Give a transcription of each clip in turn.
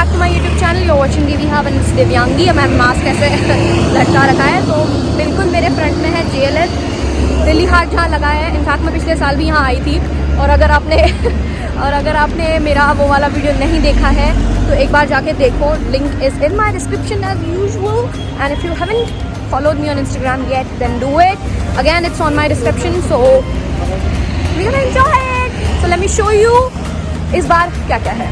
Back to my YouTube channel. You watching Divyangi. मैंने mask ऐसे लटका रखा है, तो बिल्कुल मेरे फ्रंट में है JLS दिल्ली हाट, जहाँ लगा है। इनफैक्ट मैं पिछले साल भी यहाँ आई थी, और अगर आपने मेरा वो वाला वीडियो नहीं देखा है तो एक बार जाके देखो। Link is in my description as usual, and if you haven't followed me on Instagram yet, then do it. Again, it's on my description, so we're gonna enjoy it. So let me show you इस बार क्या क्या है।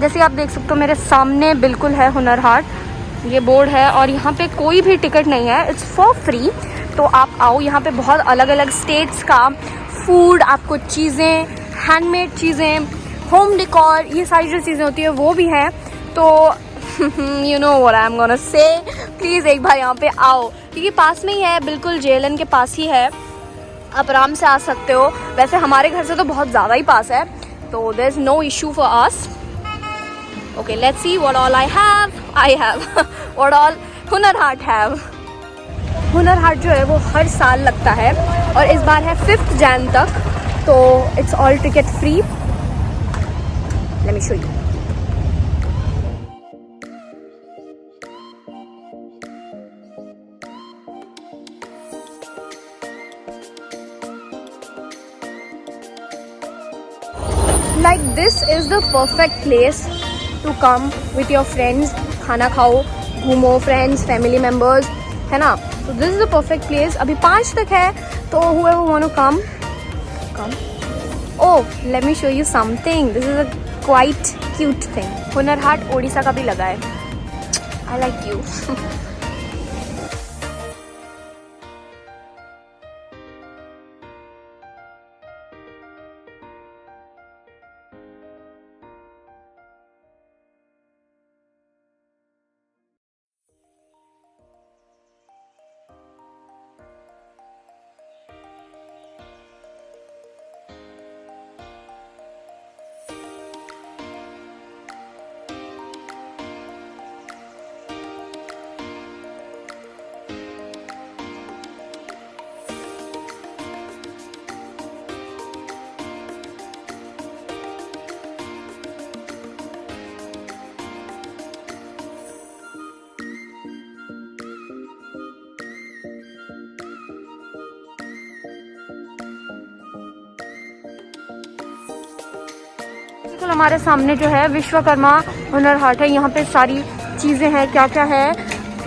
जैसे आप देख सकते हो मेरे सामने बिल्कुल है हुनर हाट, ये बोर्ड है, और यहाँ पे कोई भी टिकट नहीं है, इट्स फॉर फ्री। तो आप आओ, यहाँ पे बहुत अलग अलग स्टेट्स का फूड, आपको चीज़ें, हैंडमेड चीज़ें, होम डेकोर, ये सारी जो चीज़ें होती है वो भी हैं। तो you know what I am gonna say, please एक बार यहाँ पे आओ, क्योंकि पास में ही है, बिल्कुल JLN के पास ही है, आप आराम से आ सकते हो। वैसे हमारे घर से तो बहुत ज़्यादा ही पास है, तो there is no issue for us. Okay, let's see what all I have what all Hunar Haat have। Hunar Haat जो है वो हर साल लगता है, और इस बार है 5 जैन तक, तो it's all ticket free. Let me show you. Like this is the perfect place to come with your friends, खाना खाओ, घूमो, फ्रेंड्स, फैमिली मेम्बर्स, है ना। तो this is the perfect place. अभी 5 तक है, तो whoever want to come। Oh, let me show you something. This is a quite cute thing. Hunar Haat Odisha का भी लगा है। I like you. बिल्कुल हमारे सामने जो है विश्वकर्मा हुनर हाट है, यहाँ पे सारी चीज़ें हैं। क्या क्या है,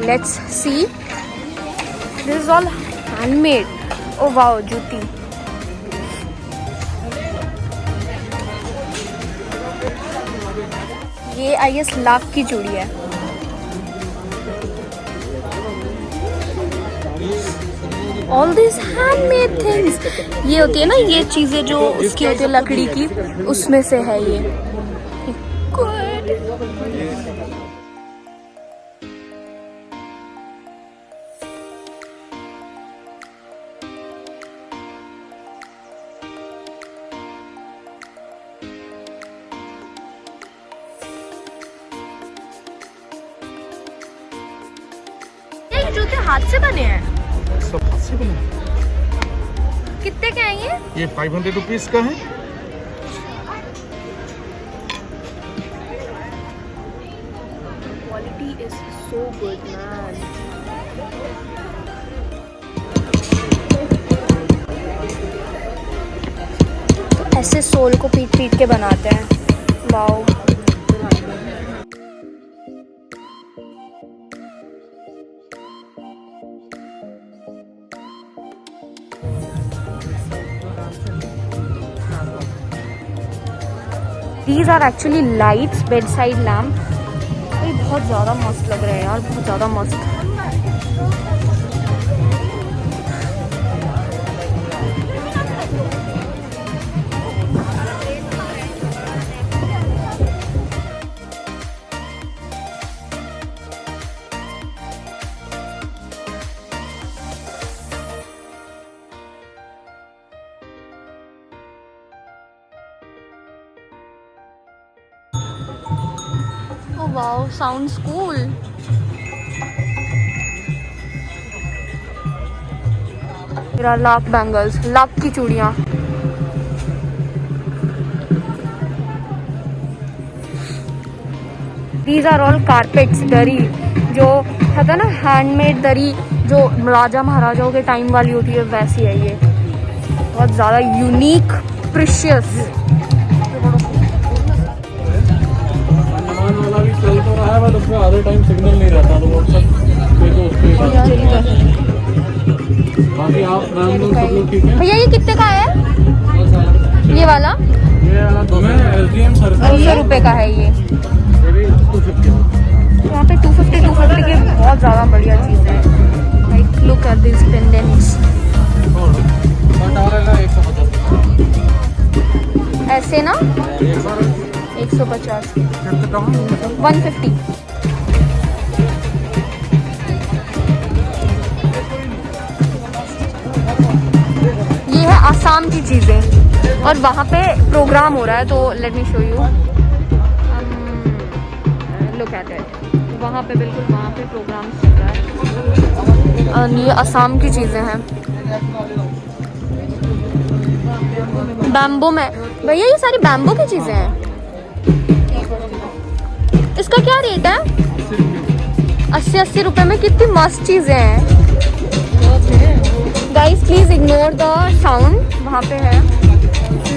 let's see. This is all handmade. Oh wow, जूती। ये आई गेस लाख की चूड़ी है। ऑल दिस हैंडमेड थिंग्स, ये होती है ना, ये चीज़ें जो उसकी होती है लकड़ी की, उसमें से है ये। गुड। ये जूते हाथ से बने हैं, सब हाथ से बने। कितने के हैं ये 500 रुपीज का है। Quality is so good man. ऐसे सोल को पीट पीट के बनाते हैं। Wow. These are actually lights, bedside lamp। ये बहुत ज़्यादा मस्त लग रहे हैं यार, बहुत ज़्यादा मस्त। Wow, sounds cool. मेरा लाख बैंगल्स, लाख की चूड़ियाँ। These are all carpets, दरी जो था ना हैंडमेड दरी, जो राजा महाराजाओं के टाइम वाली होती है, वैसी है ये। बहुत ज़्यादा यूनिक, प्रीशियस। वाला भी चल तो रहा है, बट उसमें आधे टाइम सिग्नल नहीं रहता, तो व्हाट्सएप पे तो उसके बाकी आप सब लोग ठीक है। भैया ये कितने का है? ये वाला ये वाला SDM सर 200 रुपये का है ये। भी 250। यहाँ पे 250 की बहुत ज़्यादा बढ़िया चीज़ है। Like look at this pendants. ऐसे ना 150, 150। ये है आसाम की चीज़ें, और वहाँ पे प्रोग्राम हो रहा है, तो let me show you. Look at it. वहाँ पे बिल्कुल वहाँ पे प्रोग्राम चल रहा है। ये आसाम की चीज़ें हैं। बैम्बो में भैया, ये सारी बैम्बो की चीज़ें हैं। इसका क्या रेट है? 80 रुपए में कितनी मस्त चीज़ें हैं। Guys please ignore the sound. वहाँ पे है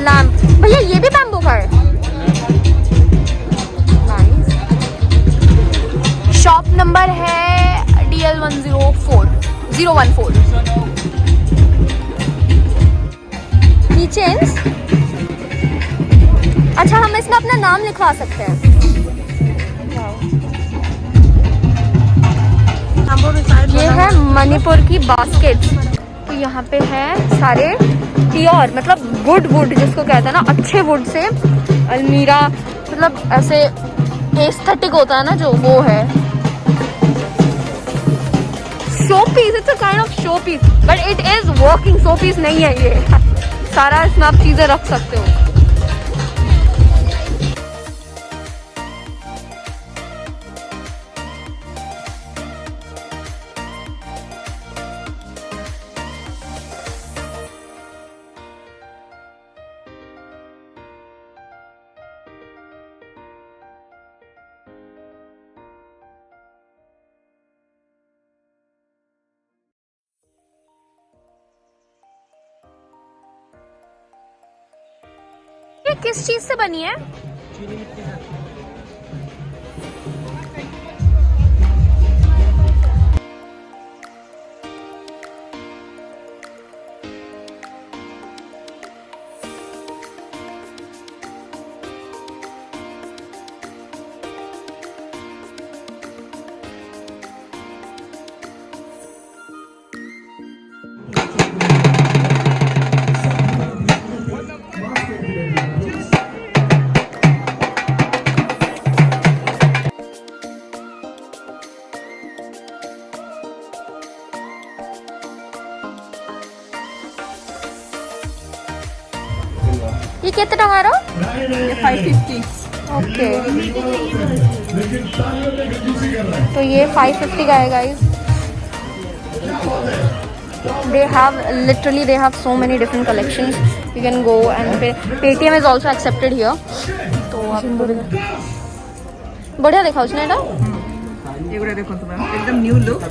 लैम्प। भैया ये भी बैम्बो का है। शॉप नंबर है DL104 नीचे। अच्छा, हम इसमें अपना नाम लिखवा सकते हैं। ये है मणिपुर की बास्केट। तो यहाँ पे है सारे प्योर, मतलब गुड वुड जिसको कहते हैं ना, अच्छे वुड से अलमीरा, मतलब ऐसे एस्थेटिक होता है ना जो, वो है। Showpiece, it's a kind of showpiece, but it is working. Showpiece नहीं है ये, सारा इसमें आप चीजें रख सकते हो। ये किस चीज से बनी है? ये कितने टका रहा? 550। ओके, तो ये 550 का है guys. They have so many different collections. You can go and Paytm is also accepted here. तो आप बढ़िया देखा उसने ना। एगुड़ा देखो तुम्हें एकदम new look.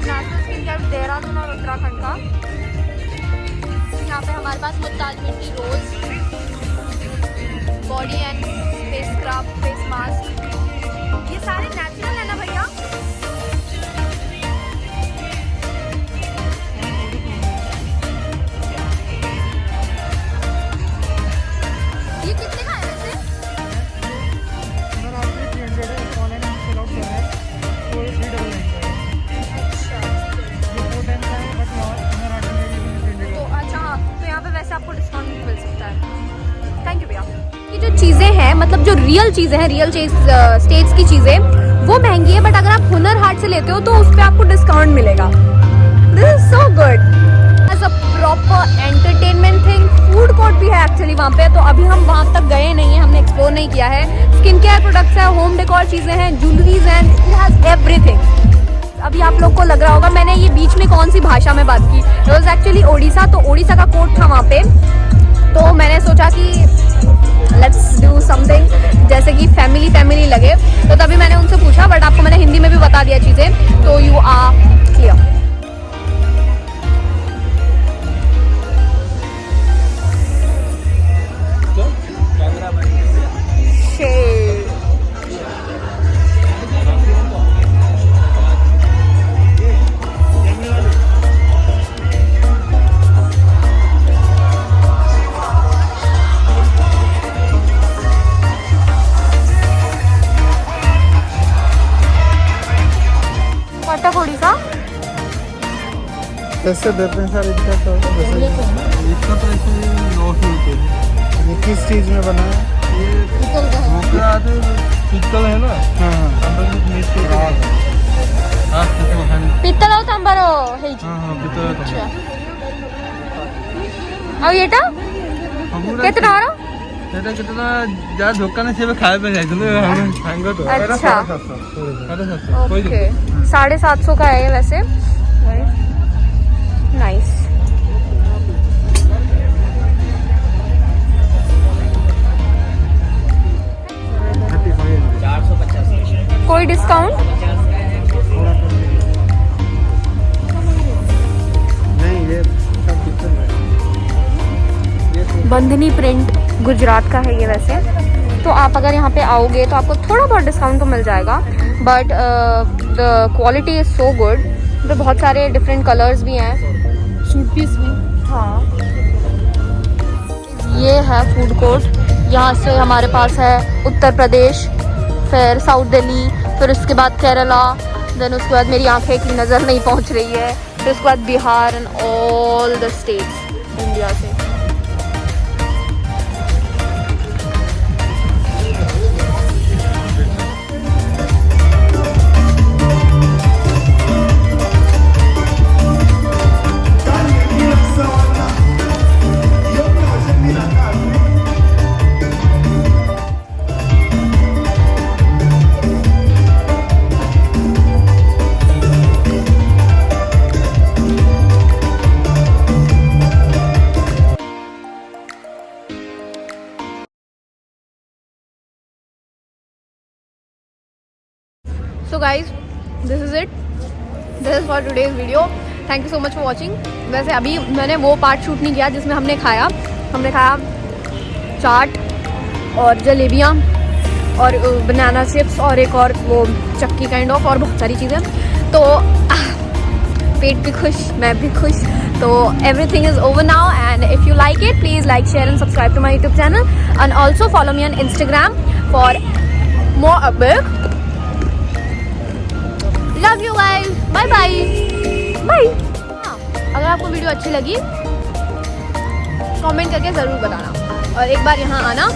National skin care Dehradun और उत्तराखंड का। यहाँ पे हमारे पास मुल्तान मिट्टी rose, body and face scrub, face mask, ये सारे नेचुरल है ना भैया? है, मतलब जो रियल चीज़ें हैं, रियल स्टेट्स की चीज़ें वो महंगी है, बट अगर आप हुनर हाट से लेते हो तो उस पर आपको डिस्काउंट मिलेगा। This is so good. As a proper entertainment thing, food court भी है एक्चुअली वहाँ पे, तो अभी हम वहाँ तक गए नहीं हैं, हमने एक्सप्लोर नहीं किया है। स्किन केयर प्रोडक्ट्स है, होम डेकोर चीज़ें हैं, ज्वेलरीज हैं, इट हैज़ एवरीथिंग। अभी आप लोग को लग रहा होगा मैंने ये बीच में कौन सी भाषा में बात की, इट वॉज एक्चुअली ओडिशा, तो ओडिशा का कोर्ट था वहाँ पे, तो मैंने सोचा कि लेट्स डू समथिंग जैसे कि फैमिली लगे, तो तभी मैंने उनसे पूछा, बट आपको मैंने हिंदी में भी बता दिया चीज़ें, तो यू आर क्लियर। ओडिशा कैसे देते हैं सर इसका? तो वैसे इसका तो ऐसे 900 रुपये है। ये किस चीज़ में बना है? ये पित्तल है ना। हाँ हाँ पित्तल तांबार पित्तल एटा केतना এটা কেতনা যা দোকানে সেবে খাই पे যাইছিল हम सांग तो अच्छा 750 कोई ओके 750 का है ये वैसे। नाइस। कोई डिस्काउंट नहीं? ये सब पिक्चर है। बंधनी प्रिंट गुजरात का है ये वैसे, तो आप अगर यहाँ पे आओगे तो आपको थोड़ा बहुत डिस्काउंट तो मिल जाएगा, but the quality is so good. तो बहुत सारे डिफरेंट कलर्स भी हैं, सूट पीस भी। हाँ, ये है फूड कोर्ट। यहाँ से हमारे पास है उत्तर प्रदेश, फिर साउथ दिल्ली, फिर उसके बाद केरला, देन उसके बाद मेरी आंखें की नज़र नहीं पहुँच रही है, फिर उसके बाद Bihar and all the states India से। So guys, this is it. This is for today's video. Thank you so much for watching. वैसे अभी मैंने वो पार्ट शूट नहीं किया जिसमें हमने खाया चाट और जलेबियाँ और बनाना चिप्स और एक और वो चक्की काइंड ऑफ, और बहुत सारी चीज़ें। तो पेट भी खुश, मैं भी खुश। तो everything is over now, and if you like it, please like, share and subscribe to my YouTube channel, and also follow me on Instagram for more updates. Love you guys, bye bye bye. अगर आपको video अच्छी लगी comment करके ज़रूर बताना, और एक बार यहाँ आना